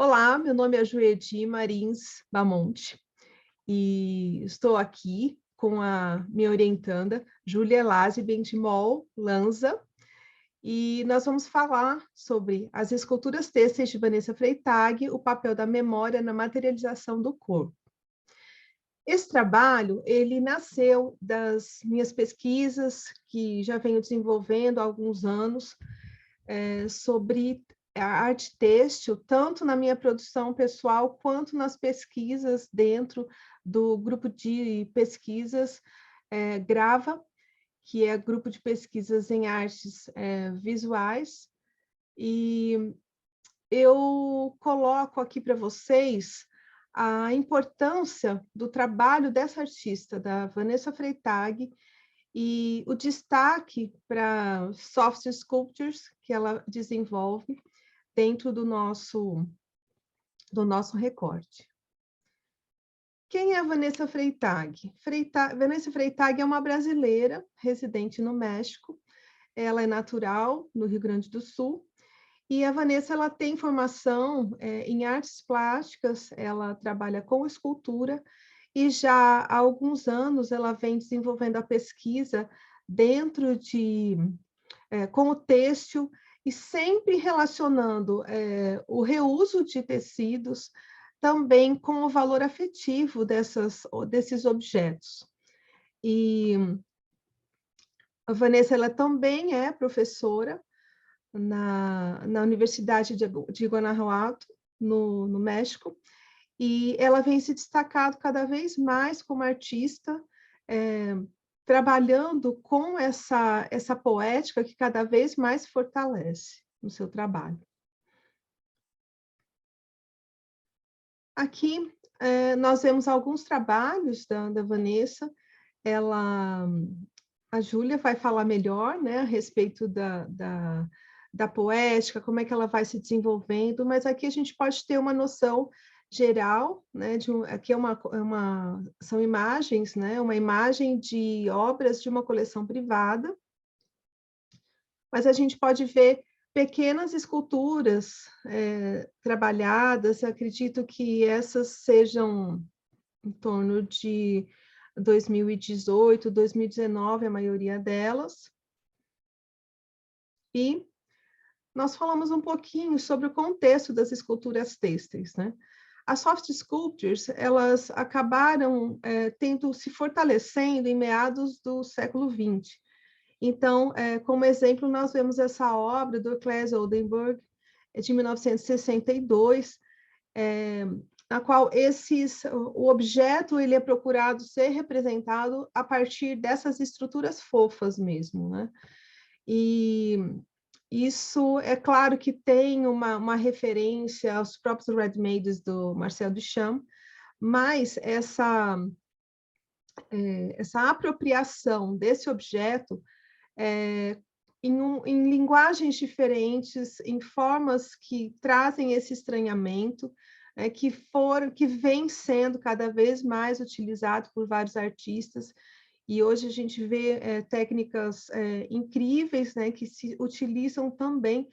Olá, meu nome é Juedi Marins Bamonte e estou aqui com a minha orientanda, Júlia Elase Bentimol Lanza, e nós vamos falar sobre as esculturas têxteis de Vanessa Freytag, o papel da memória na materialização do corpo. Esse trabalho, ele nasceu das minhas pesquisas, que já venho desenvolvendo há alguns anos, sobre a arte têxtil, tanto na minha produção pessoal, quanto nas pesquisas dentro do grupo de pesquisas GRAVA, que é grupo de pesquisas em artes visuais, e eu coloco aqui para vocês a importância do trabalho dessa artista, da Vanessa Freytag, e o destaque para soft sculptures que ela desenvolve dentro do nosso recorte. Quem é a Vanessa Freytag? Vanessa Freytag é uma brasileira residente no México. Ela é natural no Rio Grande do Sul. E a Vanessa, ela tem formação em artes plásticas, ela trabalha com escultura e já há alguns anos ela vem desenvolvendo a pesquisa dentro com o têxtil e sempre relacionando o reuso de tecidos também com o valor afetivo desses objetos. E a Vanessa, ela também é professora na Universidade de Guanajuato, no México, e ela vem se destacando cada vez mais como artista, trabalhando com essa poética que cada vez mais fortalece no seu trabalho. Aqui nós vemos alguns trabalhos da Vanessa. A Júlia vai falar melhor, né, a respeito da poética, como é que ela vai se desenvolvendo, mas aqui a gente pode ter uma noção geral, né, aqui são imagens, né, uma imagem de obras de uma coleção privada, mas a gente pode ver pequenas esculturas trabalhadas. Eu acredito que essas sejam em torno de 2018, 2019, a maioria delas. E nós falamos um pouquinho sobre o contexto das esculturas têxteis, né? As soft sculptures, elas acabaram se fortalecendo em meados do século XX. Então, como exemplo, nós vemos essa obra do Claes Oldenburg, de 1962, na qual o objeto ele é procurado ser representado a partir dessas estruturas fofas mesmo, né? E isso, é claro que tem uma referência aos próprios ready-mades do Marcel Duchamp, mas essa apropriação desse objeto em linguagens diferentes, em formas que trazem esse estranhamento, que vem sendo cada vez mais utilizado por vários artistas, e hoje a gente vê técnicas incríveis, né, que se utilizam também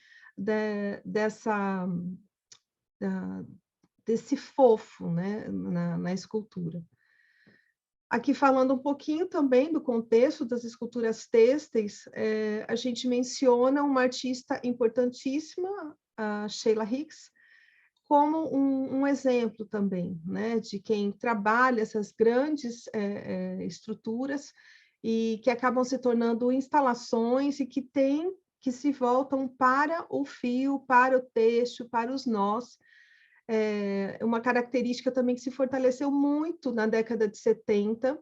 desse fofo, né, na escultura. Aqui falando um pouquinho também do contexto das esculturas têxteis, a gente menciona uma artista importantíssima, a Sheila Hicks, como um exemplo também, né, de quem trabalha essas grandes estruturas e que acabam se tornando instalações e que se voltam para o fio, para o têxtil, para os nós. Uma característica também que se fortaleceu muito na década de 70,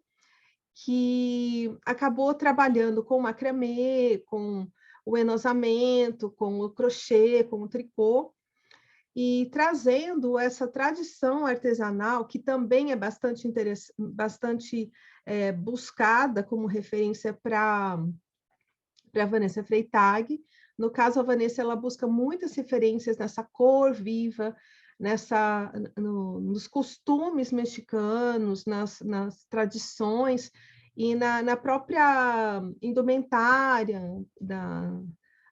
que acabou trabalhando com macramê, com o enosamento, com o crochê, com o tricô, e trazendo essa tradição artesanal, que também é bastante buscada como referência para Vanessa Freytag. No caso, a Vanessa, ela busca muitas referências nessa cor viva, nos costumes mexicanos, nas tradições e na própria indumentária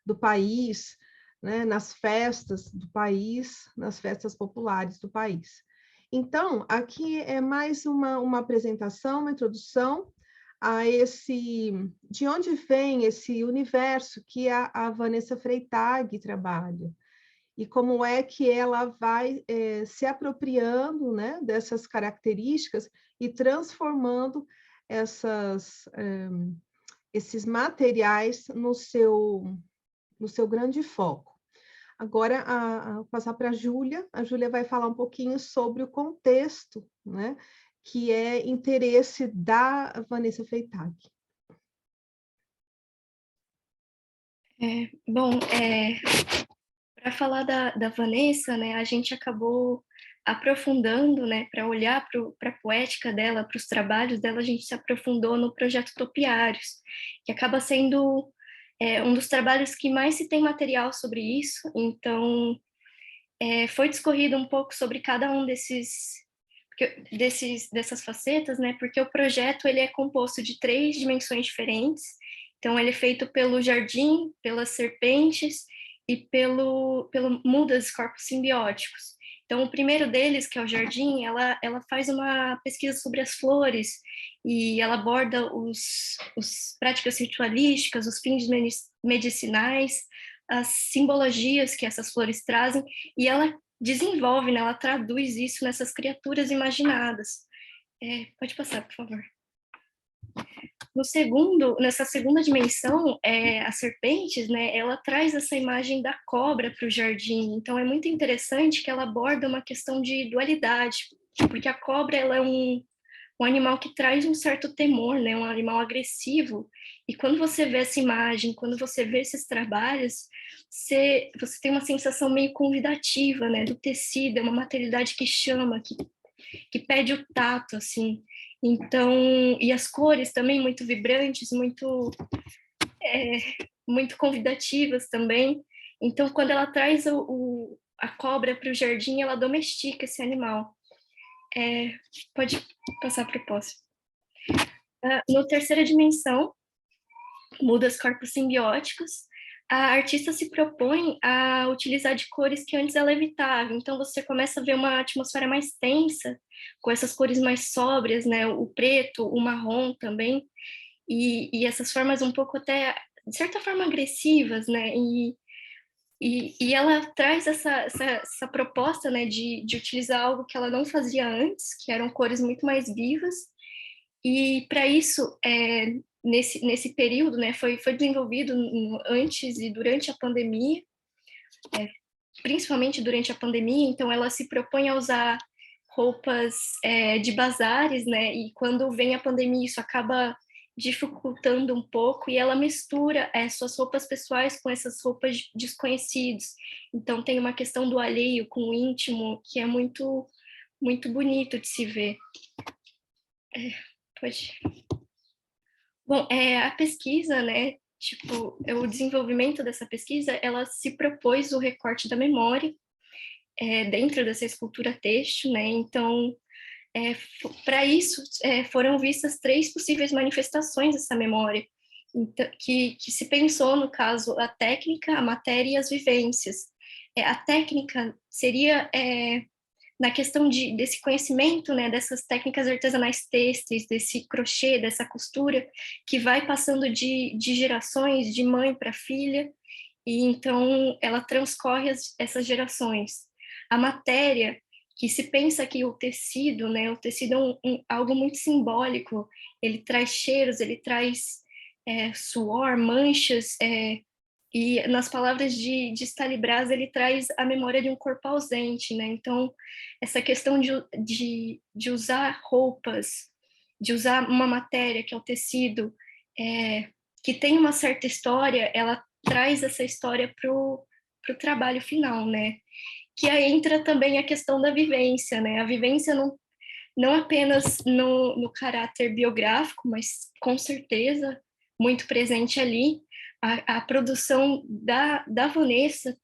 do país. né, nas festas do país, nas festas populares do país. Então, aqui é mais uma apresentação, uma introdução a de onde vem esse universo que a Vanessa Freytag trabalha, e como é que ela vai se apropriando, né, dessas características e transformando esses materiais no seu grande foco. Agora, passar para a Júlia vai falar um pouquinho sobre o contexto, né, que é interesse da Vanessa Freytag. Bom, para falar da Vanessa, né, a gente acabou aprofundando, né, para olhar para a poética dela, para os trabalhos dela, a gente se aprofundou no projeto Topiários, que acaba sendo um dos trabalhos que mais se tem material sobre isso. Então, foi discorrido um pouco sobre cada um dessas facetas, né, porque o projeto ele é composto de 3 dimensões diferentes. Então, ele é feito pelo jardim, pelas serpentes e pelo mudas corpos simbióticos. Então, o primeiro deles, que é o jardim, ela faz uma pesquisa sobre as flores e ela aborda os práticas ritualísticas, os fins medicinais, as simbologias que essas flores trazem, e ela desenvolve, né, ela traduz isso nessas criaturas imaginadas. Pode passar, por favor. Nessa segunda dimensão, as serpentes, né, ela traz essa imagem da cobra para o jardim. Então é muito interessante que ela aborda uma questão de dualidade, porque a cobra ela é um animal que traz um certo temor, né, um animal agressivo. E quando você vê essa imagem, quando você vê esses trabalhos, você tem uma sensação meio convidativa, né, do tecido, é uma materialidade que chama, que pede o tato, assim. Então, e as cores também muito vibrantes, muito convidativas também. Então, quando ela traz a cobra para o jardim, ela domestica esse animal. Pode passar para o próximo. No terceira dimensão, mudas corpos simbióticos, a artista se propõe a utilizar de cores que antes ela evitava. Então, você começa a ver uma atmosfera mais tensa, com essas cores mais sóbrias, né? O preto, o marrom também, e essas formas um pouco até, de certa forma, agressivas, né? E ela traz essa proposta, né, de utilizar algo que ela não fazia antes, que eram cores muito mais vivas, e para isso, nesse período, né, foi desenvolvido antes e durante a pandemia, principalmente durante a pandemia. Então ela se propõe a usar roupas de bazares, né, e quando vem a pandemia isso acaba dificultando um pouco, e ela mistura suas roupas pessoais com essas roupas de desconhecidos. Então tem uma questão do alheio com o íntimo que é muito, muito bonito de se ver. Pode. Bom, a pesquisa, né, tipo, o desenvolvimento dessa pesquisa, ela se propôs o recorte da memória dentro dessa escultura têxtil, né, então, para isso, foram vistas 3 possíveis manifestações dessa memória, então, que se pensou, no caso, a técnica, a matéria e as vivências. A técnica seria na questão desse conhecimento, né, dessas técnicas artesanais têxteis, desse crochê, dessa costura, que vai passando de gerações, de mãe para filha, e então ela transcorre essas gerações. A matéria, que se pensa que o tecido, né, o tecido é algo muito simbólico, ele traz cheiros, ele traz suor, manchas, e nas palavras de Stanley Brás, ele traz a memória de um corpo ausente, né? Então, essa questão de usar roupas, de usar uma matéria, que é o tecido, que tem uma certa história, ela traz essa história para o trabalho final, né? Que aí entra também a questão da vivência, né? A vivência não apenas no caráter biográfico, mas com certeza muito presente ali. A produção da Vanessa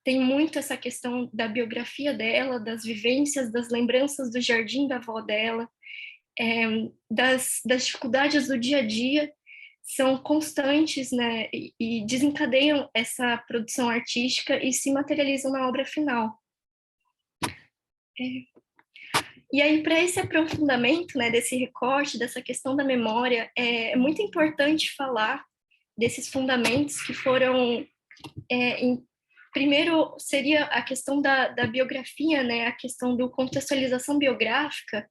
tem muito essa questão da biografia dela, das vivências, das lembranças do jardim da avó dela, das dificuldades do dia a dia, são constantes, né, e desencadeiam essa produção artística e se materializam na obra final. E aí, para esse aprofundamento, né, desse recorte, dessa questão da memória, é muito importante falar desses fundamentos que foram, primeiro seria a questão da biografia, né, a questão do contextualização biográfica,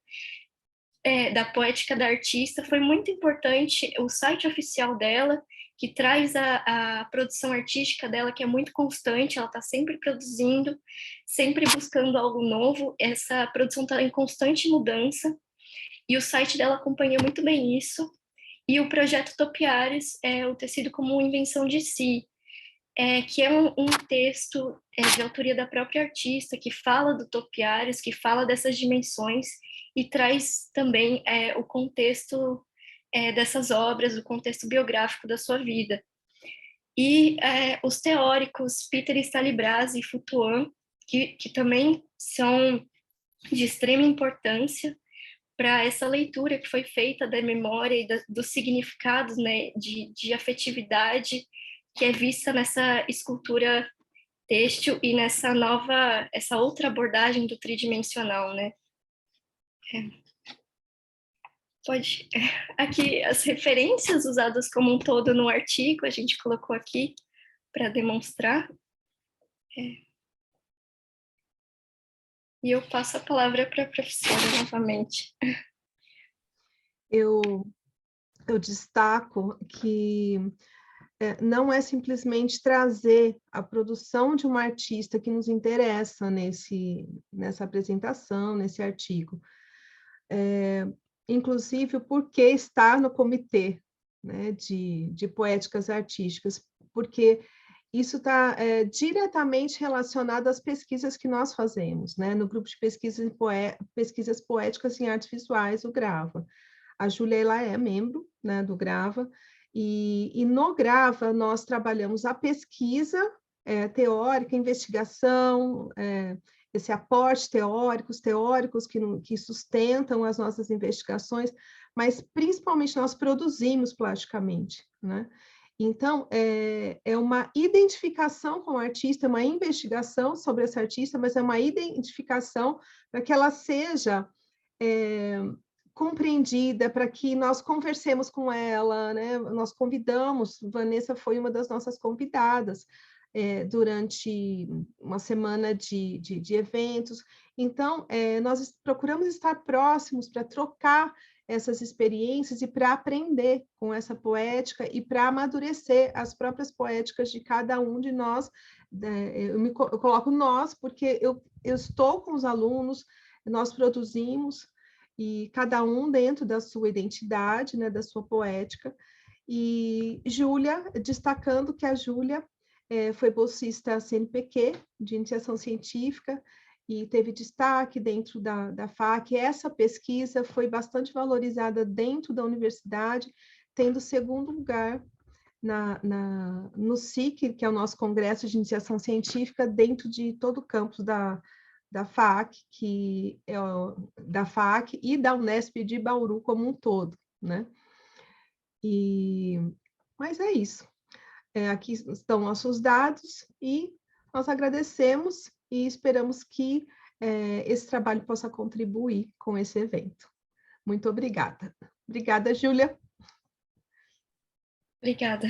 da poética da artista. Foi muito importante o site oficial dela, que traz a produção artística dela, que é muito constante, ela está sempre produzindo, sempre buscando algo novo, essa produção está em constante mudança, e o site dela acompanha muito bem isso. E o projeto Topiários é o tecido como invenção de si, que é um texto de autoria da própria artista, que fala do topiários, que fala dessas dimensões e traz também o contexto dessas obras, o contexto biográfico da sua vida. E os teóricos Peter Stalibras e Foutuan, que também são de extrema importância para essa leitura que foi feita da memória e dos significados, né, de afetividade que é vista nessa escultura têxtil e essa outra abordagem do tridimensional, né? Pode. Aqui, as referências usadas como um todo no artigo, a gente colocou aqui para demonstrar. E eu passo a palavra para a professora novamente. Eu destaco que não é simplesmente trazer a produção de uma artista que nos interessa nessa apresentação, nesse artigo. Inclusive, o porquê estar no comitê, né, de poéticas artísticas, porque isso está diretamente relacionado às pesquisas que nós fazemos, né, no grupo de pesquisas poéticas em artes visuais, o GRAVA. A Júlia, ela é membro, né, do GRAVA, e no GRAVA nós trabalhamos a pesquisa teórica, investigação, esse aporte teóricos que sustentam as nossas investigações, mas principalmente nós produzimos plasticamente, né? Então, é uma identificação com o artista, uma investigação sobre esse artista, mas é uma identificação para que ela seja compreendida, para que nós conversemos com ela, né? Nós convidamos, Vanessa foi uma das nossas convidadas durante uma semana de eventos. Então, nós procuramos estar próximos para trocar essas experiências e para aprender com essa poética e para amadurecer as próprias poéticas de cada um de nós. Eu coloco nós, porque eu estou com os alunos, nós produzimos, e cada um dentro da sua identidade, né, da sua poética. E Júlia, destacando que a Júlia foi bolsista CNPq, de iniciação científica, e teve destaque dentro da FAC. Essa pesquisa foi bastante valorizada dentro da universidade, tendo segundo lugar no SIC, que é o nosso Congresso de Iniciação Científica, dentro de todo o campus da FAC, da FAC e da Unesp de Bauru como um todo, né? Mas é isso. Aqui estão nossos dados e nós agradecemos e esperamos que esse trabalho possa contribuir com esse evento. Muito obrigada. Obrigada, Júlia. Obrigada.